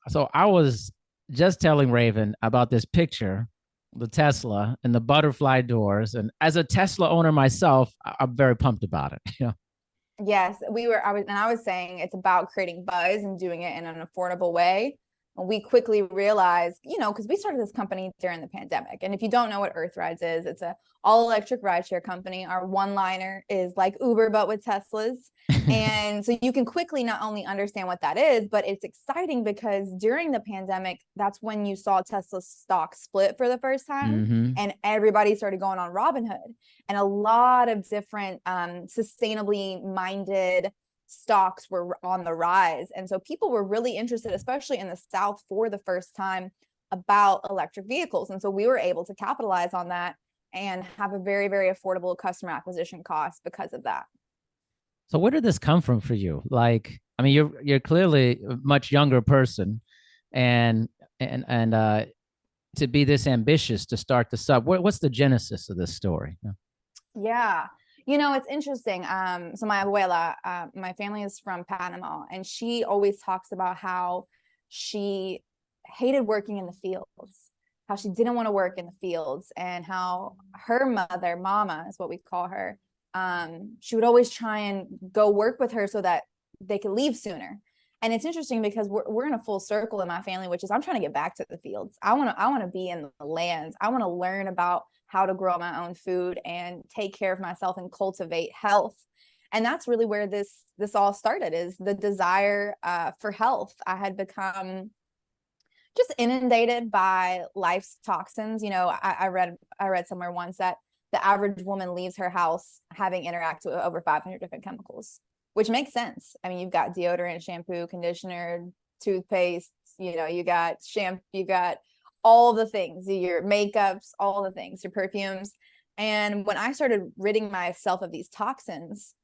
So I was just telling Raven about this picture, the Tesla and the butterfly doors. And as a Tesla owner myself, I'm very pumped about it. Yes, I was saying it's about creating buzz and doing it in an affordable way. And we quickly realized, because we started this company during the pandemic. And if you don't know what Earth Rides is, it's a all electric rideshare company. Our one liner is like Uber, but with Teslas. And so you can quickly not only understand what that is, but it's exciting because during the pandemic, that's when you saw Tesla stock split for the first time. Hmm. And everybody started going on Robinhood, and a lot of different sustainably minded stocks were on the rise. And so people were really interested, especially in the South for the first time, about electric vehicles. And so we were able to capitalize on that and have a very, very affordable customer acquisition cost because of that. So where did this come from for you? Like, I mean, you're clearly a much younger person, and to be this ambitious to start the sub. What's the genesis of this story? Yeah. It's interesting. So my abuela, my family is from Panama, and she always talks about how she hated working in the fields, how she didn't want to work in the fields, and how her mother, mama is what we call her, she would always try and go work with her so that they could leave sooner. And it's interesting because we're in a full circle in my family, which is I'm trying to get back to the fields. I want to be in the lands. I want to learn about how to grow my own food and take care of myself and cultivate health. And that's really where this all started, is the desire for health. I had become just inundated by life's toxins. I read somewhere once that the average woman leaves her house having interacted with over 500 different chemicals, which makes sense. I mean, you've got deodorant, shampoo, conditioner, toothpaste, you got shampoo, you got all the things, your makeups, all the things, your perfumes. And when I started ridding myself of these toxins,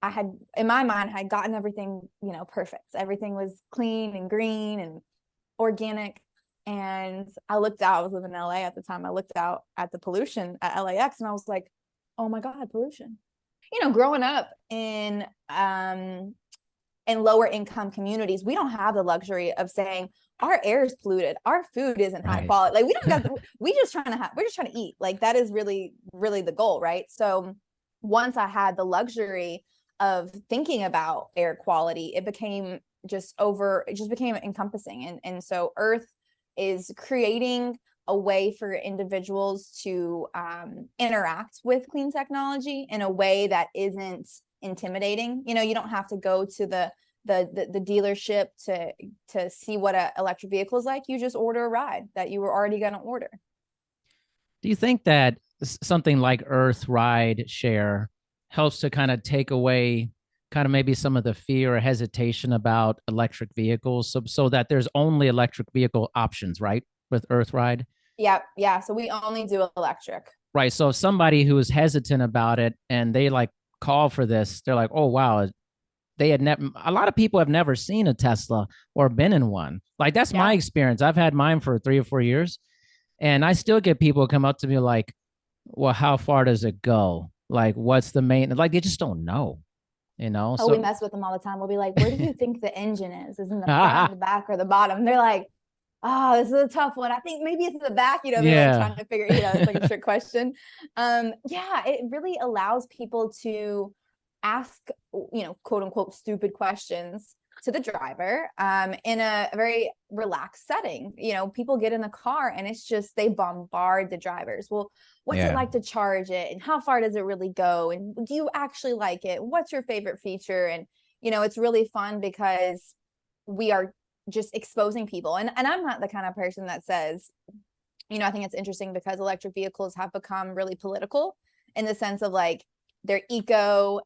I had, in my mind, I had gotten everything, perfect. Everything was clean and green and organic. And I looked out, I was living in LA at the time. I looked out at the pollution at LAX and I was like, oh my God, pollution. Growing up in lower income communities, we don't have the luxury of saying our air is polluted, our food isn't high Right. quality. Like we don't got we're just trying to eat. Like that is really, really the goal, right? So once I had the luxury of thinking about air quality, it just became encompassing. And so Earth is creating a way for individuals to interact with clean technology in a way that isn't intimidating. You don't have to go to the dealership to see what an electric vehicle is like. You just order a ride that you were already going to order. Do you think that something like Earth Ride Share helps to kind of take away kind of maybe some of the fear or hesitation about electric vehicles, so that there's only electric vehicle options, right? With Earth Ride? Yeah. So we only do electric. Right. So if somebody who is hesitant about it and they like call for this, they're like, oh, wow, they had never, a lot of people have never seen a Tesla or been in one. Like that's my Yeah. experience. I've had mine for 3 or 4 years, and I still get people come up to me like, well, how far does it go? Like, what's the main, like, they just don't know, you know? Oh, we So, mess with them all the time. We'll be like, where do you think the engine is? Is in the front, the back, or the bottom? They're like, oh, this is a tough one. I think maybe it's in the back. They're like yeah. trying to figure, it's like a trick question. Yeah, it really allows people to ask, quote unquote, stupid questions to the driver in a very relaxed setting. People get in the car and it's just, they bombard the drivers. Well, what's it Yeah. like to charge it? And how far does it really go? And do you actually like it? What's your favorite feature? And, it's really fun because we are just exposing people. And I'm not the kind of person that says, I think it's interesting because electric vehicles have become really political in the sense of like they're eco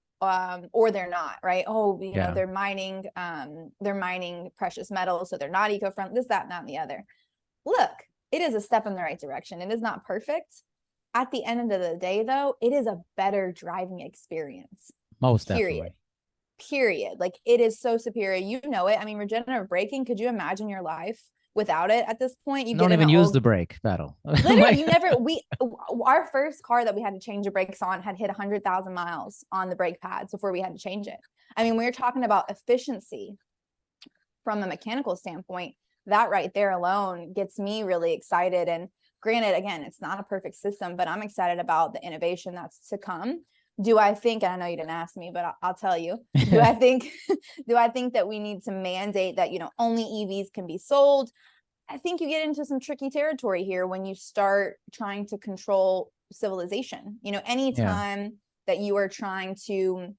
or they're not, right? Oh, Yeah. they're mining precious metals, so they're not eco-friendly, this, that, and that, and the other. Look, it is a step in the right direction. It is not perfect. At the end of the day, though, it is a better driving experience. Most Period. definitely. Period. Like it is so superior. It. I mean, regenerative braking, could you imagine your life without it at this point? You get Don't in even an use old, the brake pedal. literally, Like, you never, our first car that we had to change the brakes on had hit 100,000 miles on the brake pads before we had to change it. I mean, we were talking about efficiency from a mechanical standpoint. that right there alone gets me really excited. And granted, again, it's not a perfect system, but I'm excited about the innovation that's to come. Do I think, and I know you didn't ask me, but I'll tell you, do I think that we need to mandate that, only EVs can be sold? I think you get into some tricky territory here when you start trying to control civilization. Yeah. Anytime that you are trying to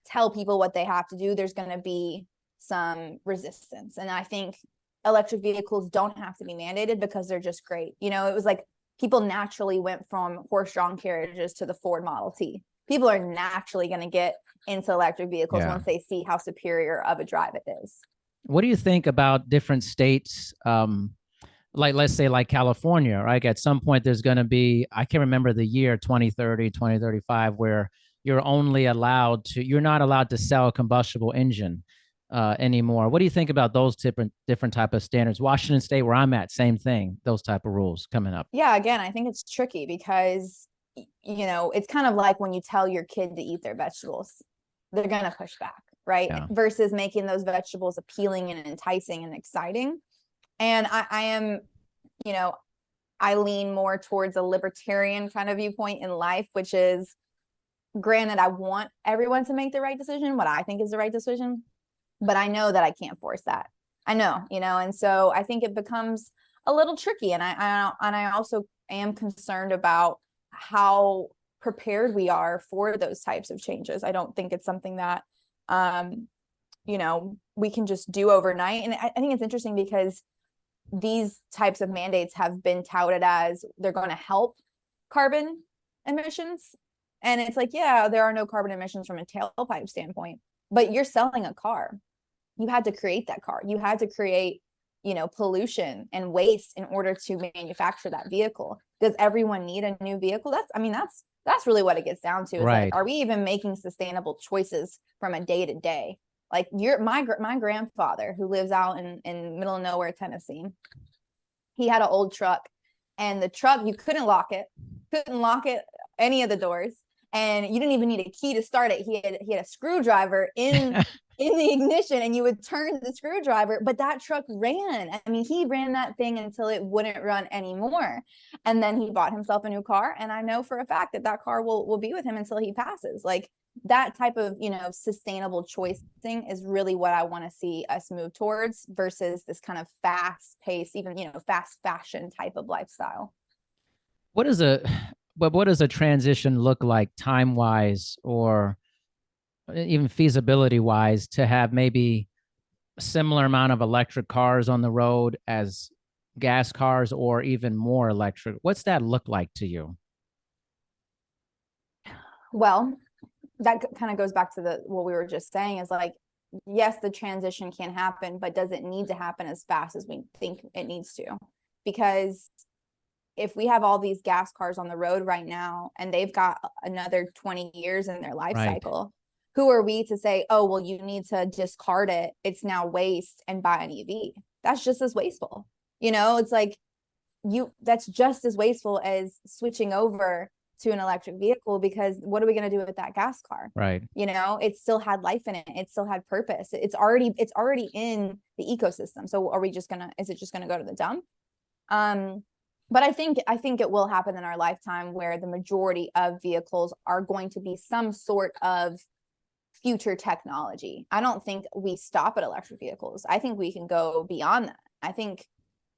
tell people what they have to do, there's going to be some resistance. And I think electric vehicles don't have to be mandated because they're just great. It was like people naturally went from horse-drawn carriages to the Ford Model T. People are naturally going to get into electric vehicles Yeah. once they see how superior of a drive it is. What do you think about different states? Like, let's say like California, right? At some point there's going to be, I can't remember the year, 2030, 2035, where you're not allowed to sell a combustible engine anymore. What do you think about those different type of standards? Washington State, where I'm at, same thing, those type of rules coming up. Yeah, again, I think it's tricky because, it's kind of like when you tell your kid to eat their vegetables, they're going to push back, right? Yeah. Versus making those vegetables appealing and enticing and exciting. And I am, I lean more towards a libertarian kind of viewpoint in life, which is, granted, I want everyone to make the right decision, what I think is the right decision, but I know that I can't force that. I know, and so I think it becomes a little tricky. And I also am concerned about how prepared we are for those types of changes. I don't think it's something that, we can just do overnight. And I think it's interesting because these types of mandates have been touted as they're going to help carbon emissions. And it's like, yeah, there are no carbon emissions from a tailpipe standpoint, but you're selling a car. You had to create that car. You had to create, pollution and waste in order to manufacture that vehicle. Does everyone need a new vehicle? That's really what it gets down to. Is Right. Like, are we even making sustainable choices from a day to day? Like my grandfather, who lives out in middle of nowhere, Tennessee, he had an old truck, and the truck, you couldn't lock it any of the doors, and you didn't even need a key to start it. He had a screwdriver in the ignition, and you would turn the screwdriver, but that truck ran. I mean, he ran that thing until it wouldn't run anymore. And then he bought himself a new car. And I know for a fact that car will be with him until he passes. Like, that type of, sustainable choice thing is really what I want to see us move towards versus this kind of fast pace, even, fast fashion type of lifestyle. What does a transition look like time wise, or even feasibility wise, to have maybe a similar amount of electric cars on the road as gas cars, or even more electric? What's that look like to you? Well, that kind of goes back to what we were just saying, is like, yes, the transition can happen, but does it need to happen as fast as we think it needs to? Because if we have all these gas cars on the road right now, and they've got another 20 years in their life cycle, who are we to say, oh, well, you need to discard it, it's now waste, and buy an EV? That's just as wasteful. It's like, that's just as wasteful as switching over to an electric vehicle, because what are we going to do with that gas car? Right. It still had life in it. It still had purpose. It's already in the ecosystem. So is it just going to go to the dump? But I think it will happen in our lifetime, where the majority of vehicles are going to be some sort of future technology. I don't think we stop at electric vehicles. I think we can go beyond that. I think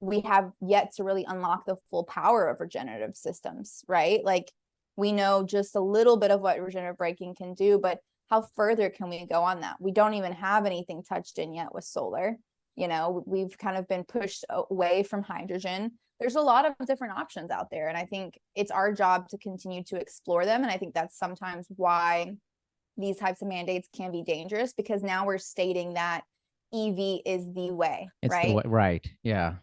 we have yet to really unlock the full power of regenerative systems, right? Like, we know just a little bit of what regenerative braking can do, but how further can we go on that? We don't even have anything touched in yet with solar. We've kind of been pushed away from hydrogen. There's a lot of different options out there, and I think it's our job to continue to explore them. And I think that's sometimes why these types of mandates can be dangerous, because now we're stating that EV is the way, right? Right. Yeah.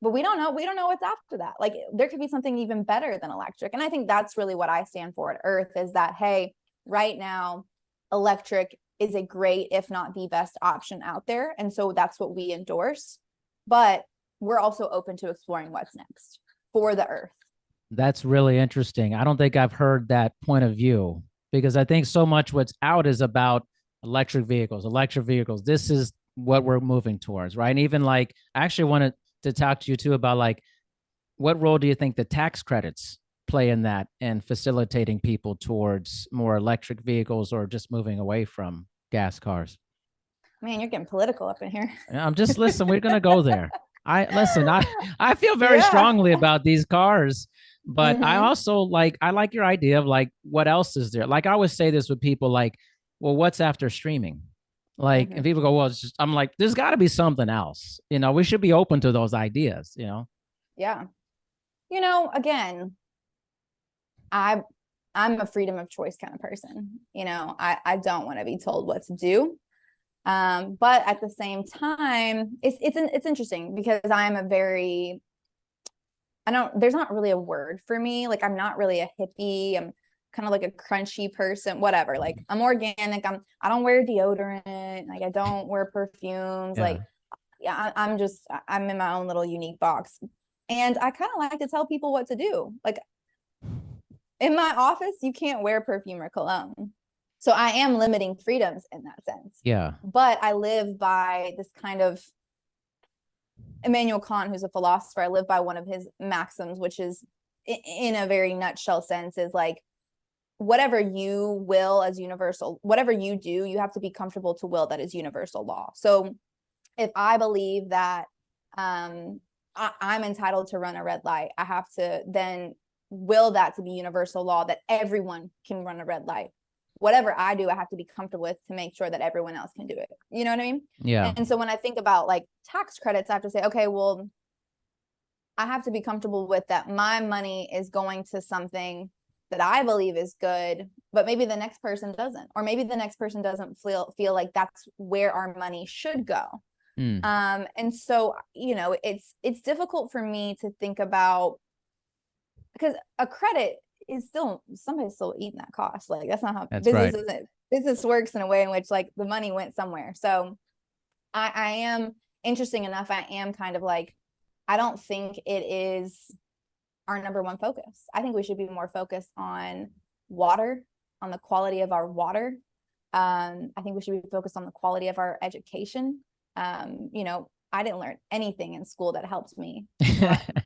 But we don't know what's after that. Like, there could be something even better than electric. And I think that's really what I stand for at Earth, is that, hey, right now, electric is a great, if not the best option out there. And so that's what we endorse. But we're also open to exploring what's next for the Earth. That's really interesting. I don't think I've heard that point of view, because I think so much what's out is about electric vehicles. This is what we're moving towards, right? And even like, I actually wanted to talk to you too about like, what role do you think the tax credits play in that and facilitating people towards more electric vehicles or just moving away from gas cars? Man, you're getting political up in here. I'm just listen. We're gonna go there. I listen. I feel very Yeah. strongly about these cars, but I Mm-hmm. also like. I like your idea of like what else is there. Like I always say this with people. Like, well, what's after streaming? Like, and Mm-hmm. people go, well, it's just. I'm like, there's got to be something else. We should be open to those ideas. Yeah. Again, I I'm a freedom of choice kind of person. I don't want to be told what to do. But at the same time, it's interesting because I'm a very I don't there's not really a word for me. Like I'm not really a hippie. I'm kind of like a crunchy person, whatever. Like I'm organic. I don't wear deodorant. Like I don't wear perfumes. Yeah. Like yeah, I'm in my own little unique box. And I kind of like to tell people what to do. Like in my office, you can't wear perfume or cologne. So I am limiting freedoms in that sense. Yeah. But I live by this kind of Immanuel Kant, who's a philosopher. I live by one of his maxims, which is in a very nutshell sense is like whatever you will as universal, whatever you do, you have to be comfortable to will that is universal law. So if I believe that I'm entitled to run a red light, I have to then will that to be universal law that everyone can run a red light. Whatever I do, I have to be comfortable with to make sure that everyone else can do it. You know what I mean? Yeah. And so when I think about like tax credits, I have to say, okay, well, I have to be comfortable with that my money is going to something that I believe is good, but maybe the next person doesn't, or maybe the next person doesn't feel like that's where our money should go. Mm. And so, it's difficult for me to think about because a credit is still somebody's still eating that cost. Like that's not how That's right. business works in a way in which like the money went somewhere. So I am interesting enough. I am kind of like, I don't think it is our number one focus. I think we should be more focused on water, on the quality of our water. I think we should be focused on the quality of our education. I didn't learn anything in school that helped me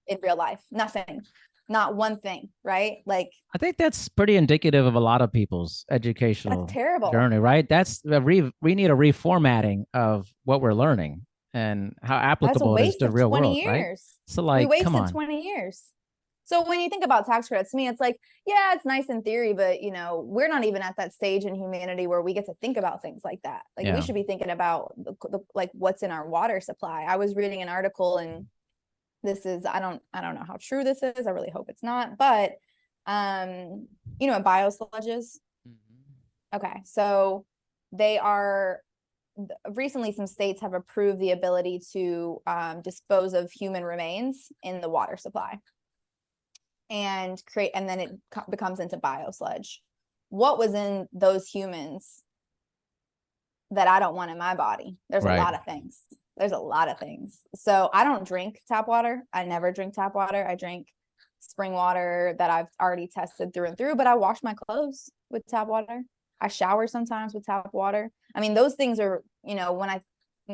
in real life. Nothing, not one thing, right? Like, I think that's pretty indicative of a lot of people's educational that's terrible. journey, right? We need a reformatting of what we're learning and how That's a applicable it is waste to the of real 20 world, right? years. So, We like, come wasted on. 20 years. So when you think about tax credits, to me, it's like, yeah, it's nice in theory, but we're not even at that stage in humanity where we get to think about things like that. Like we Yeah. should be thinking about like what's in our water supply. I was reading an article, and this is I don't know how true this is. I really hope it's not, but what biosludge is? Okay, so they are recently some states have approved the ability to dispose of human remains in the water supply and then it becomes into biosludge. What was in those humans that I don't want in my body? There's a Right. lot of things. So I don't drink tap water. I never drink tap water. I drink spring water that I've already tested through and through, but I wash my clothes with tap water. I shower sometimes with tap water. I mean, those things are, when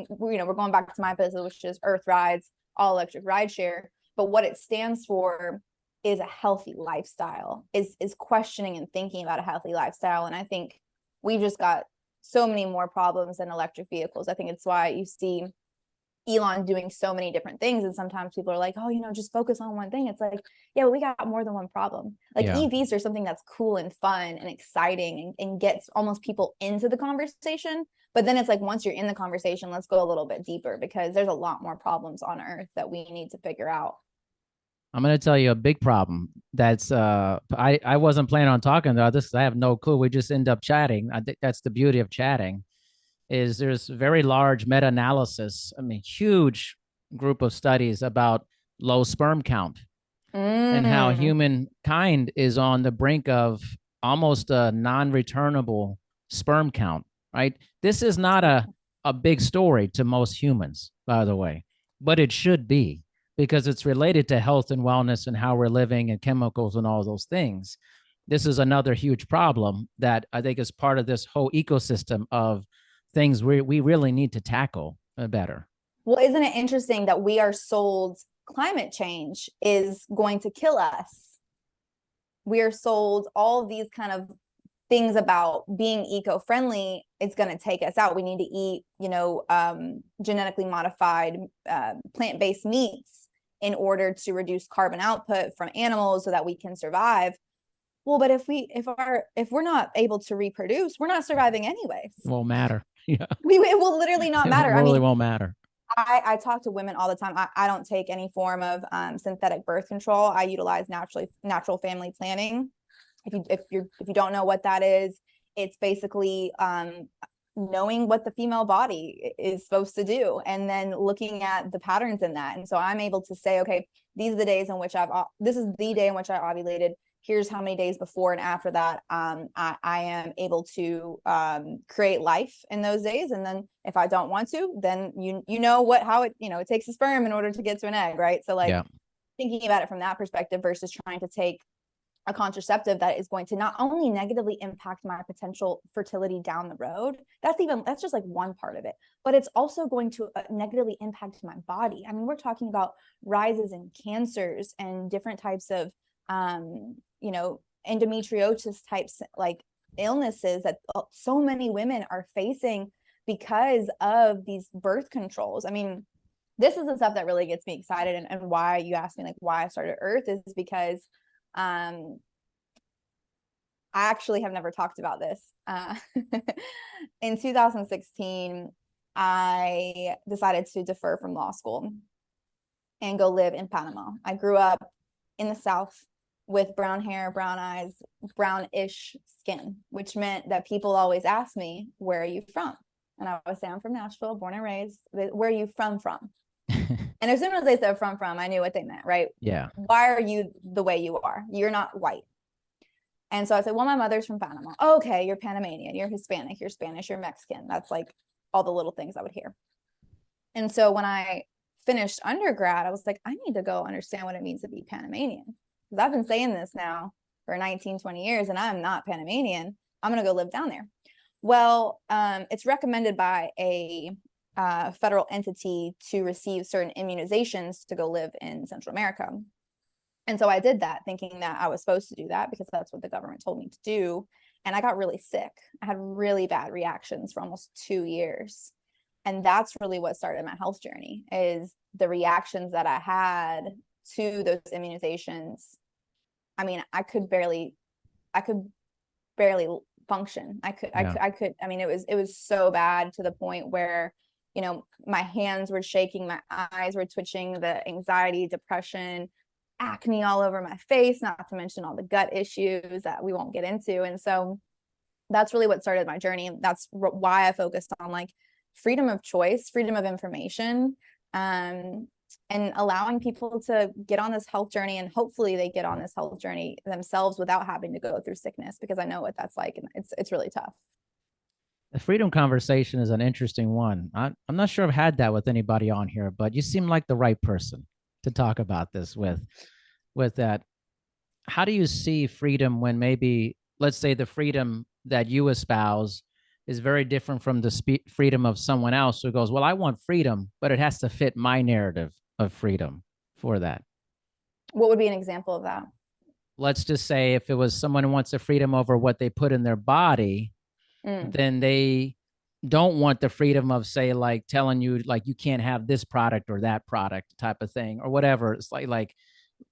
we're going back to my business, which is Earth Rides, all electric ride share. But what it stands for is a healthy lifestyle, is questioning and thinking about a healthy lifestyle. And I think we've just got so many more problems than electric vehicles. I think it's why you see Elon doing so many different things. And sometimes people are like, oh, just focus on one thing. It's like, yeah, we got more than one problem. Like Yeah. EVs are something that's cool and fun and exciting and gets almost people into the conversation. But then it's like, once you're in the conversation, let's go a little bit deeper because there's a lot more problems on Earth that we need to figure out. I'm going to tell you a big problem that's I wasn't planning on talking about this. I have no clue. We just end up chatting. I think that's the beauty of chatting is there's very large meta-analysis. I mean, huge group of studies about low sperm count and how humankind is on the brink of almost a non-returnable sperm count, right? This is not a big story to most humans, by the way, but it should be because it's related to health and wellness and how we're living and chemicals and all those things. This is another huge problem that I think is part of this whole ecosystem of things we really need to tackle. better. Well, isn't it interesting that we are sold climate change is going to kill us? We are sold all of these kind of things about being eco-friendly. It's going to take us out. We need to eat, genetically modified plant-based meats in order to reduce carbon output from animals so that we can survive. Well, but if we're not able to reproduce, we're not surviving anyways. It won't matter. Yeah. It will literally not matter. It really won't matter. I talk to women all the time. I don't take any form of synthetic birth control. I utilize natural family planning. If you don't know what that is, it's basically knowing what the female body is supposed to do and then looking at the patterns in that. And so I'm able to say, okay, these are the days in which this is the day in which I ovulated. Here's how many days before and after that I am able to create life in those days. And then if I don't want to, then it takes a sperm in order to get to an egg, right? So thinking about it from that perspective versus trying to take a contraceptive that is going to not only negatively impact my potential fertility down the road, that's just like one part of it, but it's also going to negatively impact my body. I mean, we're talking about rises in cancers and different types of endometriosis types like illnesses that so many women are facing because of these birth controls. I mean, this is the stuff that really gets me excited, and why you asked me like why I started Earth is because I actually have never talked about this. In 2016, I decided to defer from law school and go live in Panama. I grew up in the South with brown hair, brown eyes, brownish skin, which meant that people always asked me, where are you from? And I would say, I'm from Nashville, born and raised. Where are you from? And as soon as they said from, I knew what they meant, right? Yeah. Why are you the way you are? You're not white. And so I said, well, my mother's from Panama. Oh, okay, you're Panamanian, you're Hispanic, you're Spanish, you're Mexican. That's like all the little things I would hear. And so when I finished undergrad, I was like, I need to go understand what it means to be Panamanian. Because I've been saying this now for 19, 20 years, and I'm not Panamanian. I'm going to go live down there. Well, it's recommended by a federal entity to receive certain immunizations to go live in Central America. And so I did that thinking that I was supposed to do that because that's what the government told me to do. And I got really sick. I had really bad reactions for almost 2 years. And that's really what started my health journey, is the reactions that I had to those immunizations. I mean, I could barely function. I mean, it was so bad to the point where, my hands were shaking, my eyes were twitching, the anxiety, depression, acne all over my face, not to mention all the gut issues that we won't get into. And so that's really what started my journey. And that's why I focused on like freedom of choice, freedom of information, and allowing people to get on this health journey. And hopefully they get on this health journey themselves without having to go through sickness, because I know what that's like. And it's really tough. The freedom conversation is an interesting one. I'm not sure I've had that with anybody on here, but you seem like the right person to talk about this with that. How do you see freedom when maybe, let's say, the freedom that you espouse is very different from the freedom of someone else who goes, well, I want freedom, but it has to fit my narrative of freedom for that? What would be an example of that? Let's just say if it was someone who wants the freedom over what they put in their body, then they don't want the freedom of, say, like telling you like you can't have this product or that product type of thing or whatever. It's like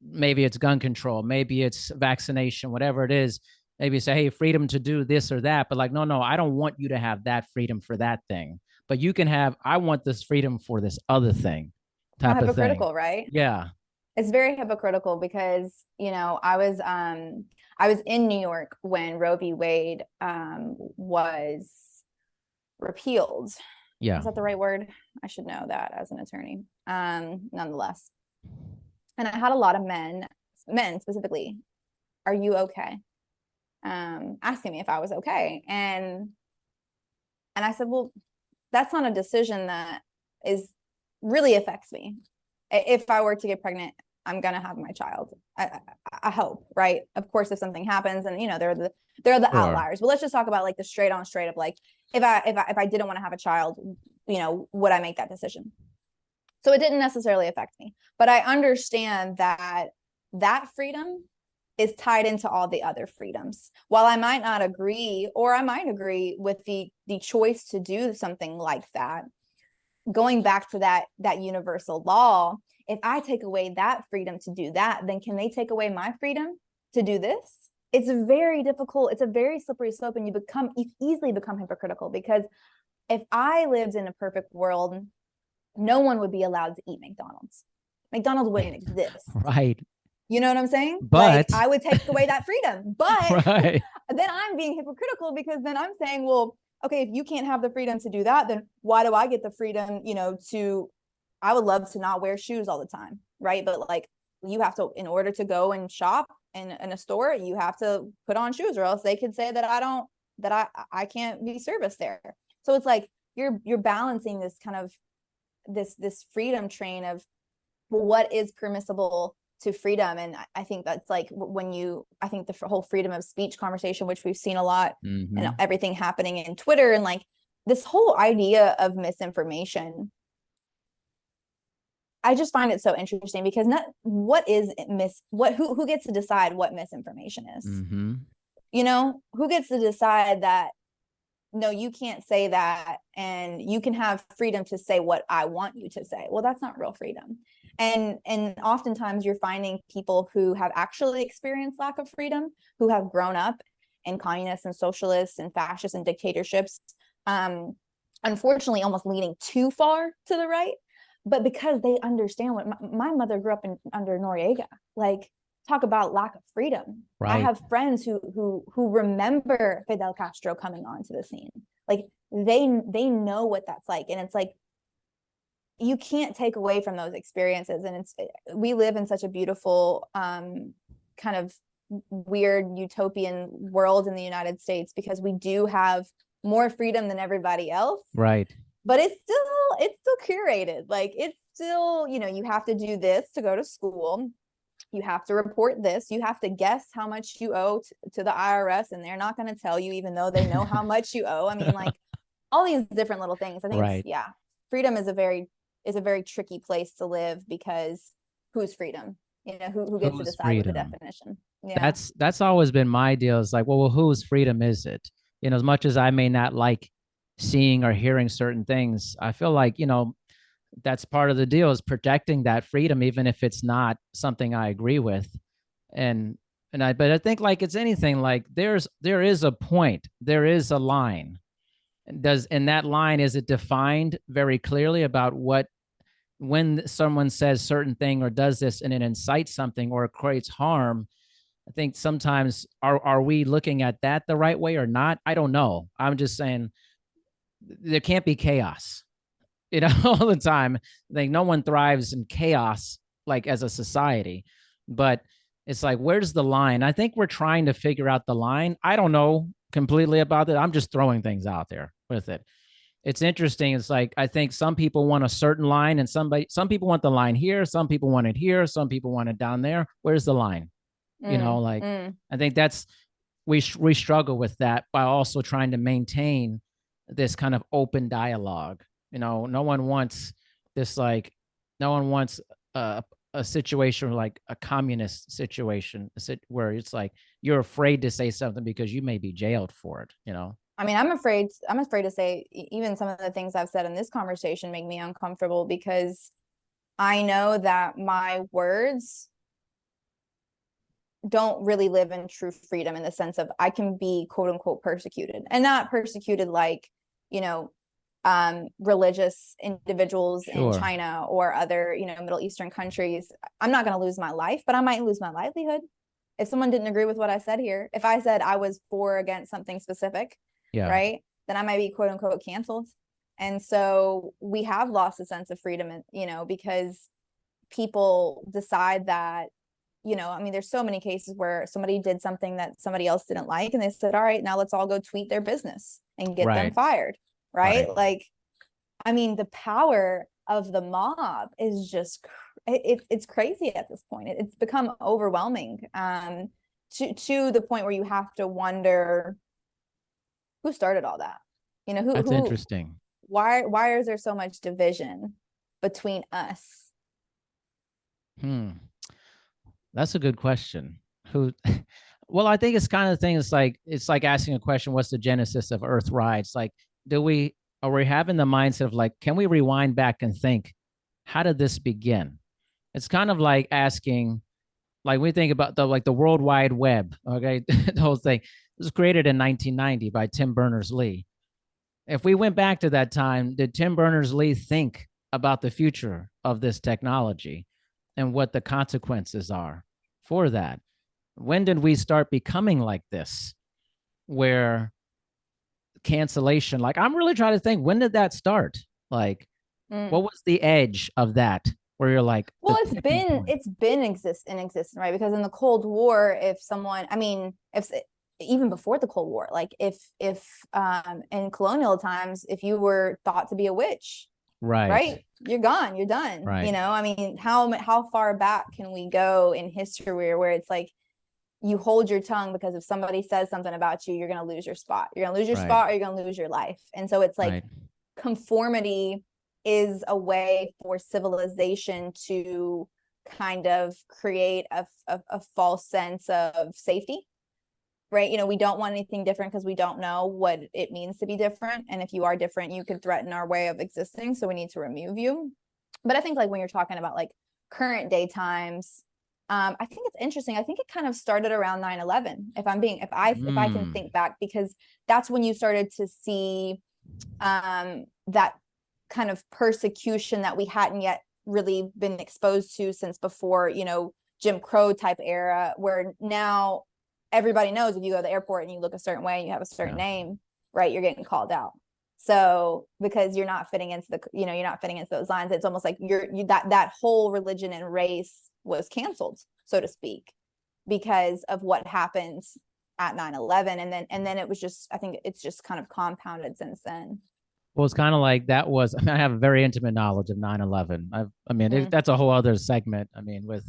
maybe it's gun control, maybe it's vaccination, whatever it is. Maybe say, hey, freedom to do this or that, but like, no, I don't want you to have that freedom for that thing, but you can have, I want this freedom for this other thing type of thing. Hypocritical, right? Yeah. It's very hypocritical because, I was in New York when Roe v. Wade was repealed. Yeah. Is that the right word? I should know that as an attorney. Nonetheless. And I had a lot of men specifically, are you okay? Asking me if I was okay. And I said, well, that's not a decision that really affects me. If I were to get pregnant I'm going to have my child. I hope, right? Of course, if something happens and, you know, they're the Sure. outliers, but let's just talk about like the straight up like, if I didn't want to have a child, you know, would I make that decision? So it didn't necessarily affect me, but I understand that freedom is tied into all the other freedoms. While I might not agree, or I might agree with the choice to do something like that, going back to that universal law, if I take away that freedom to do that, then can they take away my freedom to do this? It's very difficult. It's a very slippery slope, and you easily become hypocritical, because if I lived in a perfect world, no one would be allowed to eat McDonald's. McDonald's wouldn't exist. Right. You know what I'm saying? But like, I would take away that freedom, but right. then I'm being hypocritical, because then I'm saying, well, okay, if you can't have the freedom to do that, then why do I get the freedom, you know, I would love to not wear shoes all the time, right? But like, you have to, in order to go and shop in a store, you have to put on shoes, or else they could say that I can't be serviced there. So it's like, you're balancing this kind of this freedom train of, well, what is permissible to freedom. And I think that's like I think the whole freedom of speech conversation, which we've seen a lot, and everything happening in Twitter, and like this whole idea of misinformation, I just find it so interesting, because who gets to decide what misinformation is? You know, who gets to decide that, no, you can't say that, and you can have freedom to say what I want you to say? Well, that's not real freedom. And oftentimes you're finding people who have actually experienced lack of freedom, who have grown up in communists and socialists and fascists and dictatorships, unfortunately almost leaning too far to the right, but because they understand what my mother grew up under Noriega. Like, talk about lack of freedom. Right. I have friends who remember Fidel Castro coming onto the scene. Like, they know what that's like. And it's like, you can't take away from those experiences. And we live in such a beautiful, kind of weird utopian world in the United States, because we do have more freedom than everybody else. Right. But it's still curated. Like, it's still, you know, you have to do this to go to school. You have to report this. You have to guess how much you owe to the IRS, and they're not going to tell you, even though they know how much you owe. I mean, like, all these different little things. I think, freedom is a very tricky place to live, because whose freedom? You know, who gets to decide what the definition? Yeah. That's always been my deal. It's like, well, whose freedom is it? You know, as much as I may not like seeing or hearing certain things, I feel like, you know, that's part of the deal, is protecting that freedom, even if it's not something I agree with. But I think, like it's anything, like there is a point, there is a line. And that line, is it defined very clearly about when someone says certain thing or does this and it incites something or it creates harm? I think sometimes are we looking at that the right way or not? I don't know. I'm just saying there can't be chaos, you know, all the time. Like, no one thrives in chaos, like, as a society. But it's like, where's the line? I think we're trying to figure out the line. I don't know completely about it. I'm just throwing things out there with it. It's interesting. It's like, I think some people want a certain line, and some people want the line here. Some people want it here. Some people want it down there. Where's the line? You know, like, I think we struggle with that, while also trying to maintain this kind of open dialogue. You know, no one wants this, like, no one wants a situation like a communist situation, where it's like you're afraid to say something because you may be jailed for it, you know? I mean, I'm afraid to say even some of the things I've said in this conversation make me uncomfortable, because I know that my words don't really live in true freedom, in the sense of I can be quote unquote persecuted, and not persecuted like, you know, religious individuals in China or other, you know, Middle Eastern countries. I'm not going to lose my life, but I might lose my livelihood. If someone didn't agree with what I said here, if I said I was for or against something specific, right, then I might be quote unquote canceled. And so we have lost a sense of freedom, you know, because people decide that, you know, I mean, there's so many cases where somebody did something that somebody else didn't like, and they said, all right, now let's all go tweet their business and get them fired. Right. Like, I mean, the power of the mob is just, it's crazy at this point. It's become overwhelming, to the point where you have to wonder who started all that. You know, That's who interesting. why is there so much division between us? Hmm. That's a good question. Who? Well, I think it's kind of the thing. It's like asking a question. What's the genesis of Earth rides? Like, are we having the mindset of like, can we rewind back and think, how did this begin? It's kind of like asking, like we think about the World Wide Web. Okay, the whole thing was created in 1990 by Tim Berners-Lee. If we went back to that time, did Tim Berners-Lee think about the future of this technology and what the consequences are for that? When did we start becoming like this, where cancellation, like I'm really trying to think, when did that start? Like, what was the edge of that where you're like, well, point? it's been in existence, right? Because in the Cold War, if someone, I mean, if even before the Cold War, like if in colonial times, if you were thought to be a witch, right, you're gone, you're done. Right. You know, I mean, how far back can we go in history where it's like you hold your tongue because if somebody says something about you, you're going to lose your spot. You're going to lose your spot, or you're going to lose your life. And so it's like conformity is a way for civilization to kind of create a false sense of safety, right? You know, we don't want anything different because we don't know what it means to be different. And if you are different, you could threaten our way of existing. So we need to remove you. But I think like when you're talking about like current day times, I think it's interesting. I think it kind of started around 9/11, if I can think back, because that's when you started to see that kind of persecution that we hadn't yet really been exposed to since before, you know, Jim Crow type era, where now everybody knows if you go to the airport and you look a certain way and you have a certain name, right, you're getting called out. So because you're not fitting into you're not fitting into those lines, it's almost like that whole religion and race was canceled, so to speak, because of what happens at 9/11. And then it was just, I think it's just kind of compounded since then. Well, it's kind of like that was, I mean, I have a very intimate knowledge of 9/11. That's a whole other segment. I mean, with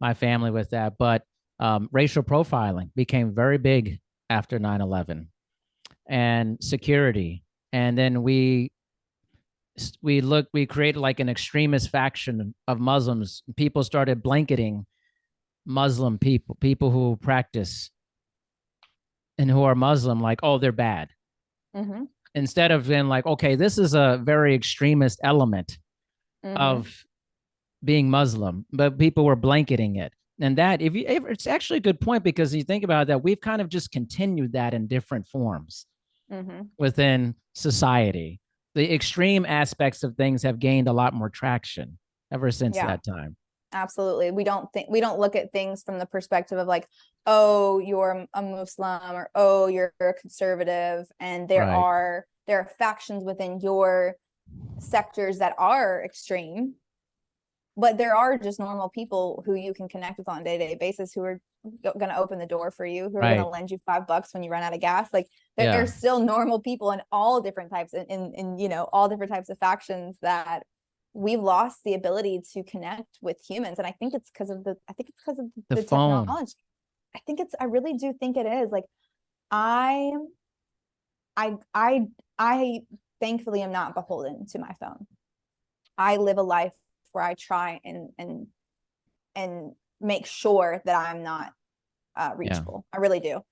my family with that, but racial profiling became very big after 9/11, and security. And then we created like an extremist faction of Muslims. People started blanketing Muslim people who practice and who are Muslim, like, oh, they're bad. Mm-hmm. Instead of being like, okay, this is a very extremist element of being Muslim, but people were blanketing it. And that, it's actually a good point, because you think about that, we've kind of just continued that in different forms within society. The extreme aspects of things have gained a lot more traction ever since that time. Absolutely. We don't look at things from the perspective of like, oh, you're a Muslim, or oh, you're a conservative, and there are factions within your sectors that are extreme, but there are just normal people who you can connect with on a day-to-day basis, who are going to open the door for you, who are going to lend you $5 when you run out of gas. Like there are still normal people in all different types, in you know, all different types of factions, that we've lost the ability to connect with humans. And I think it's because of the technology. I really do think it is. Like I thankfully am not beholden to my phone. I live a life where I try and make sure that I'm not reachable. I really do.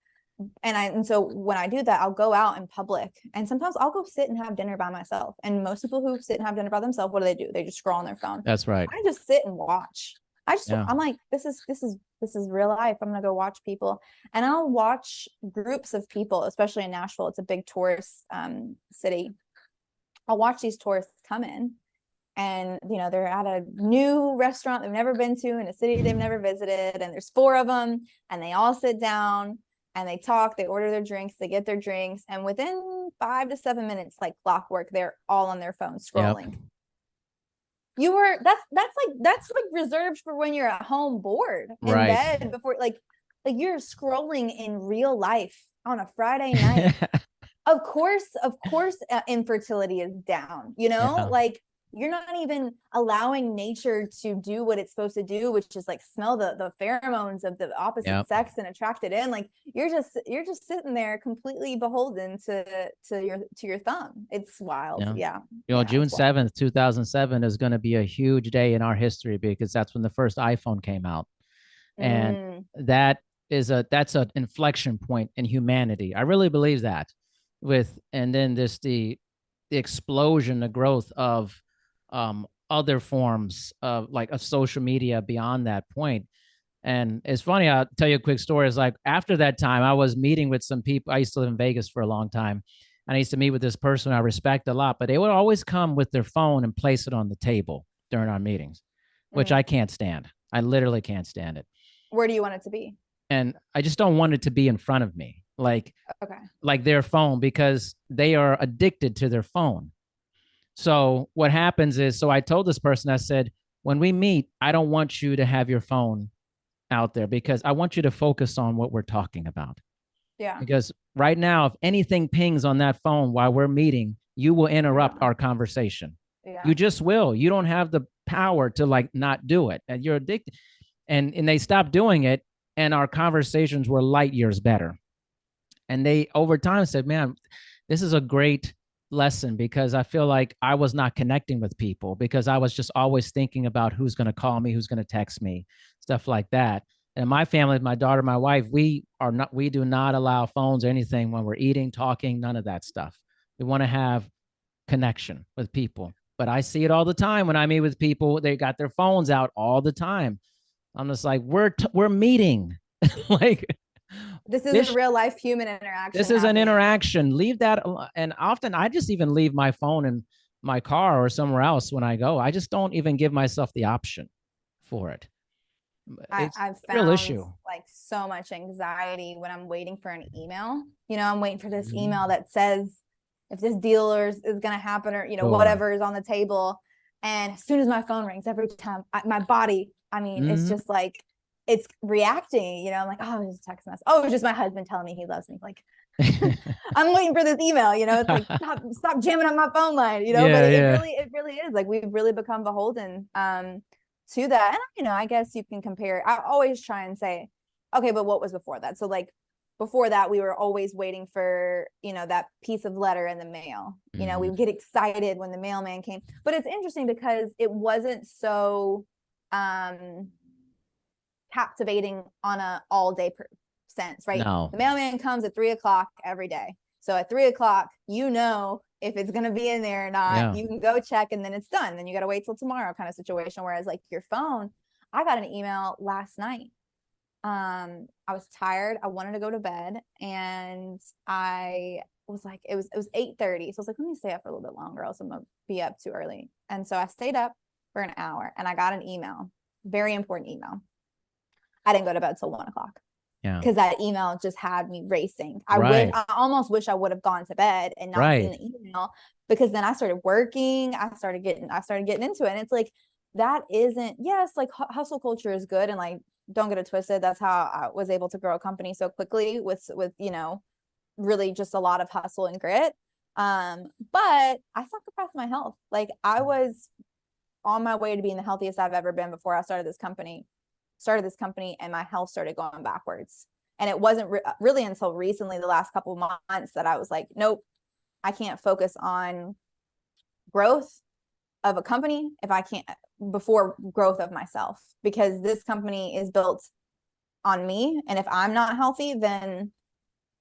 And so when I do that, I'll go out in public, and sometimes I'll go sit and have dinner by myself. And most people who sit and have dinner by themselves, what do? They just scroll on their phone. That's right. I just sit and watch. I'm like, this is real life. I'm gonna go watch people, and I'll watch groups of people, especially in Nashville. It's a big tourist city. I'll watch these tourists come in, and you know, they're at a new restaurant they've never been to in a city they've never visited, and there's 4 of them, and they all sit down and they talk, they order their drinks, they get their drinks, and within 5 to 7 minutes, like clockwork, they're all on their phones scrolling. That's like reserved for when you're at home bored in bed before, like you're scrolling in real life on a Friday night. Of course, infertility is down, you know, like you're not even allowing nature to do what it's supposed to do, which is like smell the pheromones of the opposite Yep. sex and attract it in. Like you're just sitting there completely beholden to your thumb. It's wild. Yeah. Yeah. You know, Yeah, June it's wild. 7th, 2007 is going to be a huge day in our history because that's when the first iPhone came out. And Mm, that's an inflection point in humanity. I really believe that and then this the explosion, the growth of other forms of like of social media beyond that point. And it's funny, I'll tell you a quick story. It's like after that time, I was meeting with some people. I used to live in Vegas for a long time. And I used to meet with this person I respect a lot, but they would always come with their phone and place it on the table during our meetings, which mm. I can't stand. I literally can't stand it. Where do you want it to be? And I just don't want it to be in front of me, Okay. like their phone, because they are addicted to their phone. So what happens is, so I told this person, I said, when we meet, I don't want you to have your phone out there because I want you to focus on what we're talking about. Yeah. Because right now, if anything pings on that phone while we're meeting, you will interrupt Yeah. our conversation. Yeah. You just will. You don't have the power to like not do it. And you're addicted. And they stopped doing it. And our conversations were light years better. And they over time said, man, this is a great lesson because I feel like I was not connecting with people because I was just always thinking about who's going to call me, who's going to text me, stuff like that. And my family, my daughter, my wife, we do not allow phones or anything when we're eating, talking, none of that stuff. We want to have connection with people. But I see it all the time when I meet with people, they got their phones out all the time. I'm just like, we're meeting. Like This is a this real life human this interaction is an happening. interaction. Leave that. And often I just even leave my phone in my car or somewhere else when I go. I just don't even give myself the option for it. It's I've a real found issue. like so much anxiety when I'm waiting for an email. You know, I'm waiting for this email Mhm. that says if this deal is going to happen or, Sure. whatever is on the table. And as soon as my phone rings, every time my body, I mean, it's Hmm. just like, it's reacting, I'm like, oh, it's a text message. Oh, it's just my husband telling me he loves me. Like, I'm waiting for this email, it's like, stop jamming up my phone line, but Yeah, yeah. it really is like, we've really become beholden, to that. And, I guess you can compare. I always try and say, okay, but what was before that? So like before that, we were always waiting for, that piece of letter in the mail. We Mhm. would get excited when the mailman came. But it's interesting because it wasn't so captivating on a all day sense, right? No. The mailman comes at 3 o'clock every day. So at 3 o'clock, if it's going to be in there or not, Yeah. you can go check and then it's done. Then you got to wait till tomorrow kind of situation. Whereas like your phone, I got an email last night. I was tired. I wanted to go to bed and I was like, it was 8:30. So I was like, let me stay up for a little bit longer. Else I'm going to be up too early. And so I stayed up for an hour and I got an email, very important email. I didn't go to bed till 1 o'clock Yeah. because that email just had me racing. Right. I almost wish I would have gone to bed and not seen Right. the email, because then I started working. I started getting into it. And it's like, that isn't, yes, like hustle culture is good. And like, don't get it twisted. That's how I was able to grow a company so quickly with, really just a lot of hustle and grit. But I sacrificed my health. Like I was on my way to being the healthiest I've ever been before I started this company, and my health started going backwards. And it wasn't really until recently, the last couple of months, that I was like, nope, I can't focus on growth of a company if I can't, before growth of myself, because this company is built on me. And if I'm not healthy, then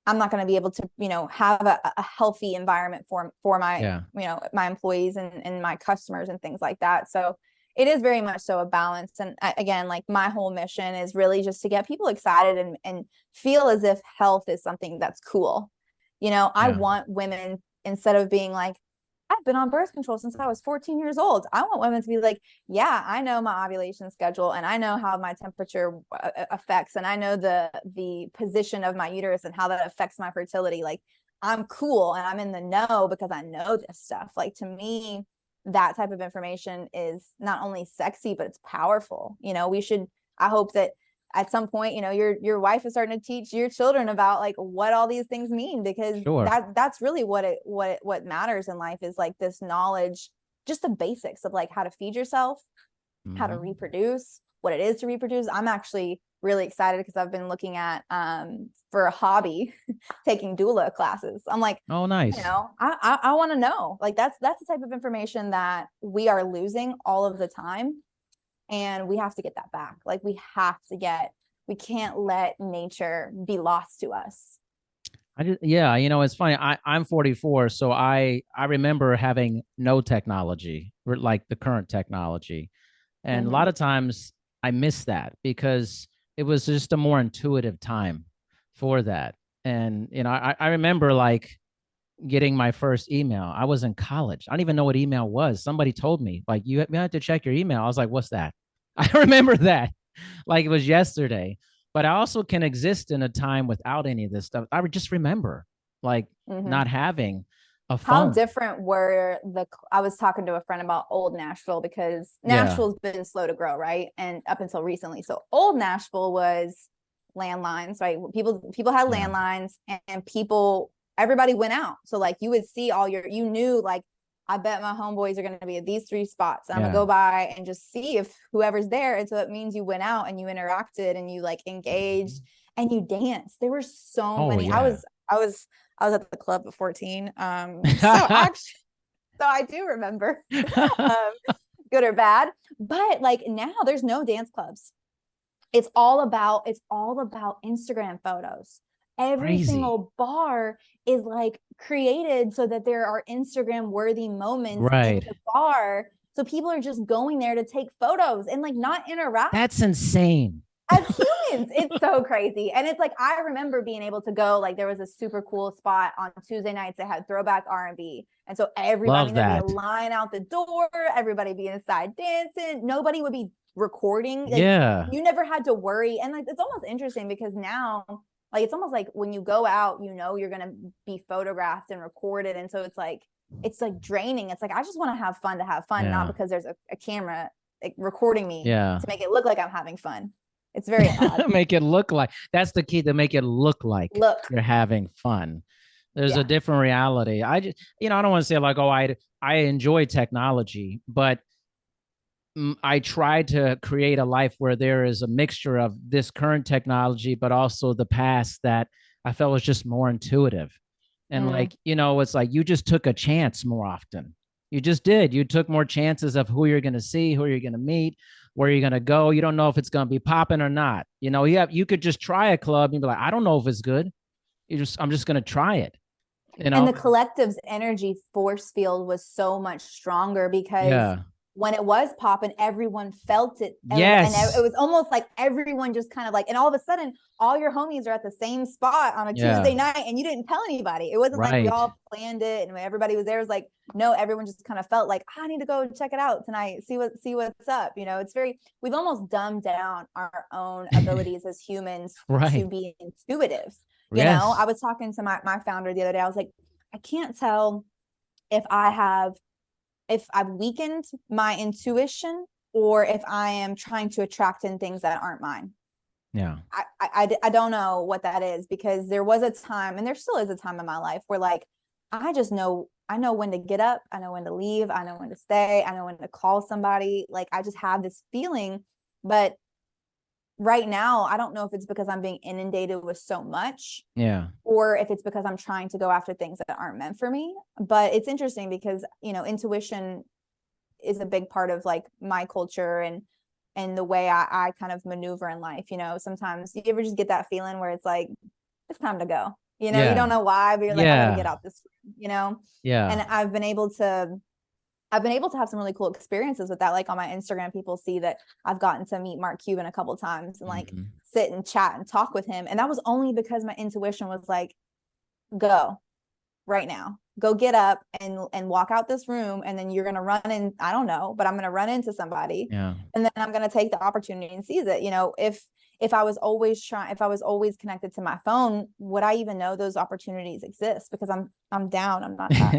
I'm not going to be able to, have a healthy environment for my, Yeah. my employees and my customers and things like that. So it is very much so a balance. And again, like my whole mission is really just to get people excited and feel as if health is something that's cool. I Yeah. want women, instead of being like, I've been on birth control since I was 14 years old, I want women to be like, yeah, I know my ovulation schedule and I know how my temperature affects, and I know the position of my uterus and how that affects my fertility. Like I'm cool and I'm in the know because I know this stuff. Like to me, that type of information is not only sexy, but it's powerful. I hope that at some point, your wife is starting to teach your children about like what all these things mean, because Sure. that's really what matters in life, is like this knowledge just the basics of like how to feed yourself, how to reproduce, what it is to reproduce. I'm actually really excited because I've been looking at for a hobby taking doula classes. I'm like, Oh, nice. I want to know. Like that's the type of information that we are losing all of the time, and we have to get that back. Like we can't let nature be lost to us. Yeah, it's funny. I'm 44, so I remember having no technology, like the current technology. And a lot Mm-hmm. of times I miss that because it was just a more intuitive time for that. And, I remember like getting my first email. I was in college. I don't even know what email was. Somebody told me, like, you have to check your email. I was like, what's that? I remember that like it was yesterday. But I also can exist in a time without any of this stuff. I would just remember like Mm-hmm. not having a How phone. different were I was talking to a friend about old Nashville because Yeah. Nashville's been slow to grow, right? And up until recently. So old Nashville was landlines, right? People had Yeah. landlines, and everybody went out. So like you would see you knew like, I bet my homeboys are going to be at these 3 spots. And I'm gonna Yeah. go by and just see if whoever's there. And so it means you went out and you interacted and you like engaged and you danced. There were so Oh, many. yeah. I was at the club at 14. So actually, so I do remember, good or bad. But like now, there's no dance clubs. It's all about Instagram photos. Every Crazy. single bar is like created so that there are Instagram worthy moments in Right. the bar. So people are just going there to take photos and like not interact That's insane. as humans. It's so crazy. And it's like, I remember being able to go, like there was a super cool spot on Tuesday nights that had throwback R&B. And so Love there'd be a that. line out the door, everybody be inside dancing. Nobody would be recording. Like Yeah. you never had to worry. And like, it's almost interesting because now, like, it's almost like when you go out, you're going to be photographed and recorded. And so it's like draining. It's like, I just want to have fun, not Yeah. because there's a camera like recording me Yeah. to make it look like I'm having fun. It's very odd. Make it look like that's the key, to make it look like Look, you're having fun. There's a yeah. different reality. I just, I don't want to say like, oh, I enjoy technology, but I try to create a life where there is a mixture of this current technology, but also the past that I felt was just more intuitive. And Mm. like, it's like you just took a chance more often. You just did. You took more chances of who you're going to see, who you're going to meet, where you're going to go. You don't know if it's going to be popping or not. You could just try a club and be like, I don't know if it's good. I'm just going to try it. And the collective's energy force field was so much stronger because Yeah. when it was popping, everyone felt it. And Yes. it was almost like everyone just kind of like, and all of a sudden, all your homies are at the same spot on a Yeah. Tuesday night and you didn't tell anybody. It wasn't like we Right. all planned it and everybody was there. It was like, no, everyone just kind of felt like, I need to go check it out tonight, see what's up. We've almost dumbed down our own abilities as humans to Right. be intuitive. Yes. I was talking to my founder the other day. I was like, I can't tell if I've weakened my intuition or if I am trying to attract in things that aren't mine. Yeah. I don't know what that is, because there was a time, and there still is a time in my life where like, I know when to get up. I know when to leave. I know when to stay. I know when to call somebody. Like, I just have this feeling, but right now, I don't know if it's because I'm being inundated with so much, Yeah. or if it's because I'm trying to go after things that aren't meant for me. But it's interesting because, intuition is a big part of like my culture and the way I kind of maneuver in life. Sometimes you ever just get that feeling where it's like, it's time to go. You don't Yeah. know why, but you're like, I got to Yeah. get out this, Yeah. and I've been able to have some really cool experiences with that. Like on my Instagram, people see that I've gotten to meet Mark Cuban a couple of times and like sit and chat and talk with him. And that was only because my intuition was like, go right now, go get up and walk out this room. And then you're going to run in, I don't know, but I'm going to run into somebody, Yeah. and then I'm going to take the opportunity and seize it. If I was always connected to my phone, would I even know those opportunities exist? Because I'm down. I'm not up,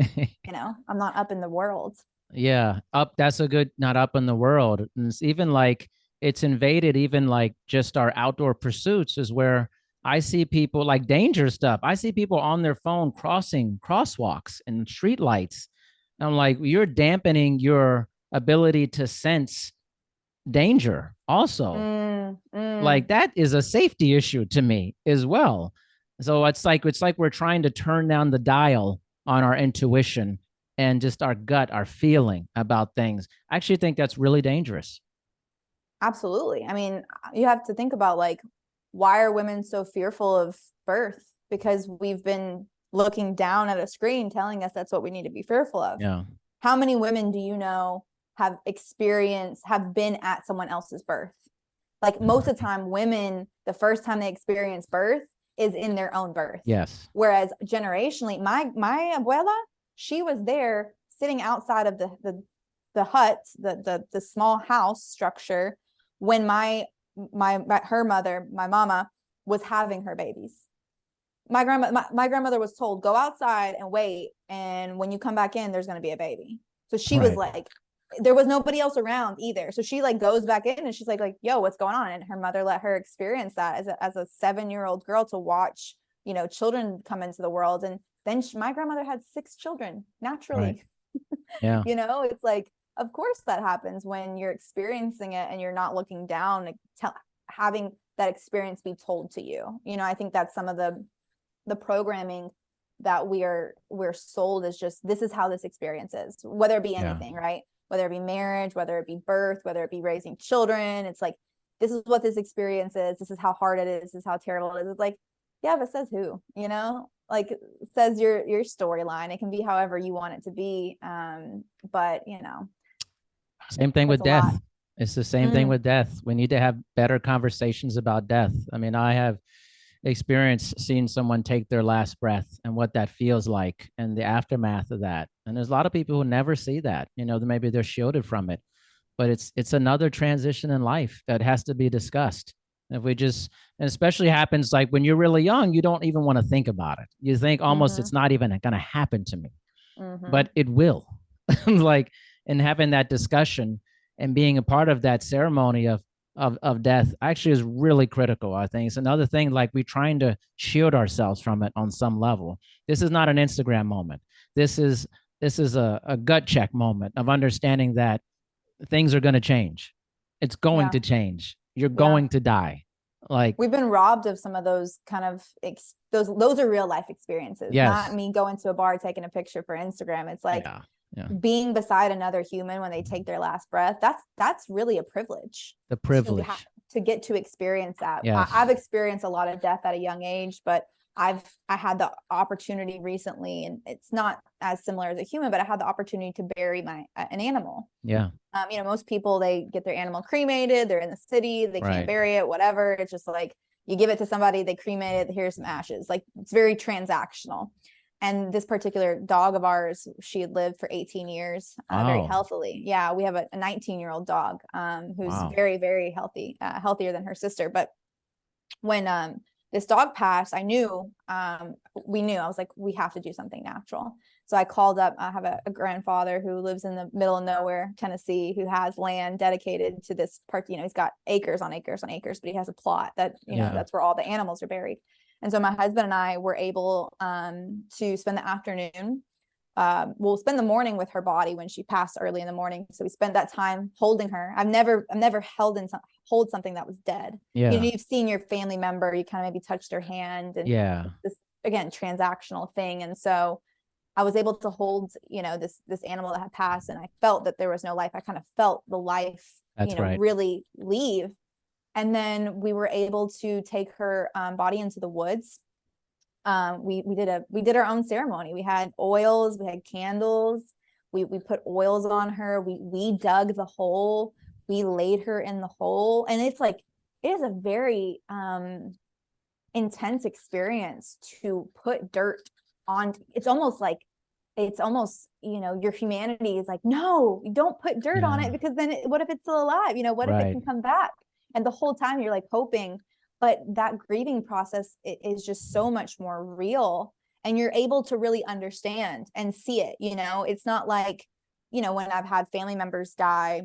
I'm not up in the world. Yeah, up. That's a good, not up in the world. And it's even like it's invaded, even like just our outdoor pursuits is where I see people like danger stuff. I see people on their phone crossing crosswalks and street lights. I'm like, you're dampening your ability to sense danger also. Like that is a safety issue to me as well. So it's like we're trying to turn down the dial on our intuition and just our gut, our feeling about things. I actually think that's really dangerous. Absolutely. I mean, you have to think about like, why are women so fearful of birth? Because we've been looking down at a screen telling us that's what we need to be fearful of. Yeah. How many women do you know have been at someone else's birth? Like most of the time, women, the first time they experience birth is in their own birth. Yes. Whereas generationally, my abuela, she was there sitting outside of the hut, the small house structure when her mother, my mama, was having her babies. My grandmother was told, go outside and wait, and when you come back in, there's going to be a baby. So she was like, there was nobody else around either. So she like goes back in and she's like, yo, what's going on? And her mother let her experience that as a 7-year-old girl, to watch, children come into the world. And then my grandmother had 6 children naturally. Yeah. It's like, of course that happens when you're experiencing it and you're not looking down and having that experience be told to you. I think that's some of the programming that we're sold, is just, this is how this experience is, whether it be anything, right? Whether it be marriage, whether it be birth, whether it be raising children. It's like, this is what this experience is. This is how hard it is. This is how terrible it is. It's like, yeah, but says who, like says your storyline. It can be however you want it to be. But same thing with death. It's the same thing with death. We need to have better conversations about death. I mean, I have experienced seeing someone take their last breath and what that feels like and the aftermath of that. And there's a lot of people who never see that. Maybe they're shielded from it, but it's another transition in life that has to be discussed. If we just, and especially happens like when you're really young, you don't even want to think about it. You think almost it's not even going to happen to me, but it will. Like, and having that discussion and being a part of that ceremony of death actually is really critical. I think it's another thing, like we're trying to shield ourselves from it on some level. This is not an Instagram moment. This is a gut check moment of understanding that things are going to change. It's going to change. You're going to die. Like, we've been robbed of some of those kind of those are real life experiences. Not me going to a bar taking a picture for Instagram. It's like being beside another human when they take their last breath. That's really a privilege. The privilege to get to experience that. Yes. I've experienced a lot of death at a young age, but I had the opportunity recently, and it's not as similar as a human, but I had the opportunity to bury an animal. Yeah. Most people, they get their animal cremated, they're in the city, they can't bury it, whatever. It's just like, you give it to somebody, they cremate it, here's some ashes. Like, it's very transactional. And this particular dog of ours, she had lived for 18 years, very healthily. Yeah, we have a 19-year-old dog who's very, very healthy, healthier than her sister. But when this dog passed, I knew, I was like, we have to do something natural. So I called up, I have a grandfather who lives in the middle of nowhere, Tennessee, who has land dedicated to this park. He's got acres on acres on acres, but he has a plot that, that's where all the animals are buried. And so my husband and I were able to spend the afternoon. We'll spend the morning with her body when she passed early in the morning. So we spent that time holding her. I've never hold something that was dead. Yeah. You've seen your family member, you kind of maybe touch their hand, and this, again, transactional thing. And so I was able to hold, this animal that had passed, and I felt that there was no life. I kind of felt the life, really leave. And then we were able to take her body into the woods. We did our own ceremony. We had oils, we had candles, we put oils on her. We dug the hole, we laid her in the hole. And it's like, it is a very intense experience to put dirt on. It's almost your humanity is like, no, don't put dirt on it, because then what if it's still alive? What if it can come back? And the whole time you're like hoping, but that grieving process is just so much more real, and you're able to really understand and see it. It's not like, when I've had family members die,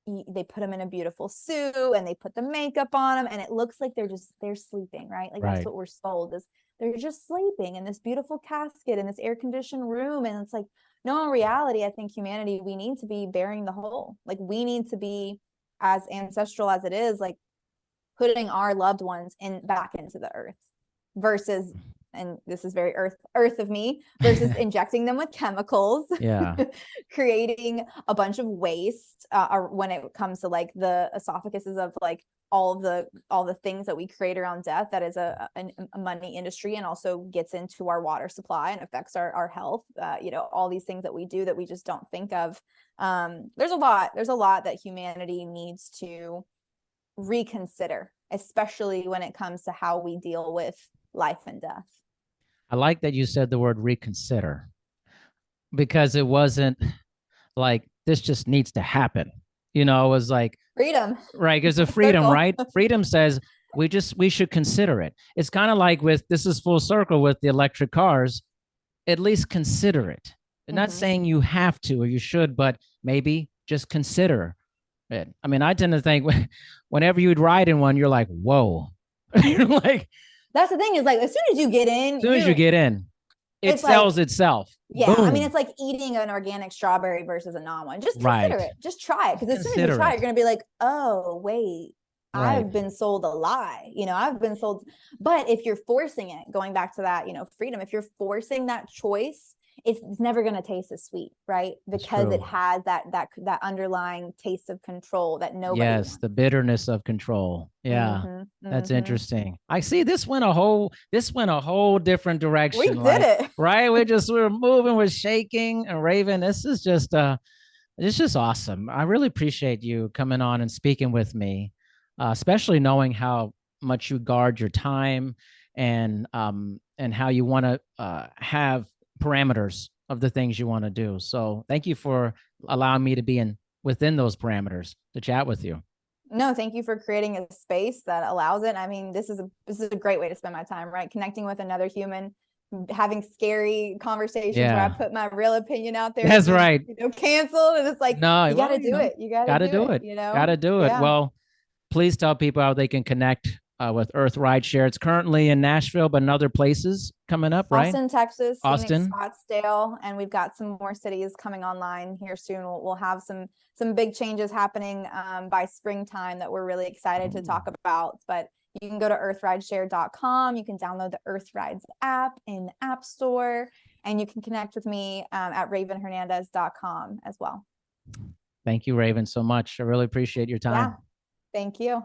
they put them in a beautiful suit and they put the makeup on them and it looks like they're sleeping, right? Like that's Right. what we're sold is they're just sleeping in this beautiful casket in this air conditioned room. And it's like, no, in reality, I think humanity, we need to be bearing the whole. Like we need to be, as ancestral as it is, like putting our loved ones back into the earth versus, and this is very earth of me, versus injecting them with chemicals, Yeah. creating a bunch of waste when it comes to like the esophaguses of like all the things that we create around death. That is a money industry, and also gets into our water supply and affects our health. All these things that we do that we just don't think of. There's a lot that humanity needs to reconsider, especially when it comes to how we deal with life and death. I like that you said the word reconsider, because it wasn't like this just needs to happen. It was like Freedom. right, because of freedom, right? Freedom says we should consider it. It's kind of like this is full circle with the electric cars. At least consider it. I'm not saying you have to or you should, but maybe just consider it. I mean, I tend to think whenever you'd ride in one, you're like, whoa. You're like, that's the thing is like, as soon as you get in, it sells itself. Yeah. Boom. I mean, it's like eating an organic strawberry versus a non-one. Just consider right. it. Just try it. Because as soon as you try it, you're going to be like, oh, wait, right. I've been sold a lie. I've been sold. But if you're forcing it, going back to that, freedom, if you're forcing that choice, it's never going to taste as sweet, right? Because it has that underlying taste of control that nobody wants. The bitterness of control. Yeah. That's interesting. I see this went a whole different direction. We did it. Right? We're moving, we're shaking. And Raven, this is just it's just awesome. I really appreciate you coming on and speaking with me, especially knowing how much you guard your time and how you want to have parameters of the things you want to do. So thank you for allowing me to be within those parameters to chat with you. No, thank you for creating a space that allows it. I mean, this is a great way to spend my time, right? Connecting with another human, having scary conversations where I put my real opinion out there. That's right. Canceled. And it's like, no, you got to do it. You got to do it. Got to do it. Yeah. Well, please tell people how they can connect with Earth Rideshare. It's currently in Nashville, but in other places coming up, right? Austin, Texas, Austin, Scottsdale, and we've got some more cities coming online here soon. We'll have some big changes happening by springtime that we're really excited to talk about. But you can go to earthrideshare.com. You can download the Earth Rides app in the App Store, and you can connect with me at ravenhernandez.com as well. Thank you, Raven, so much. I really appreciate your time. Yeah. Thank you.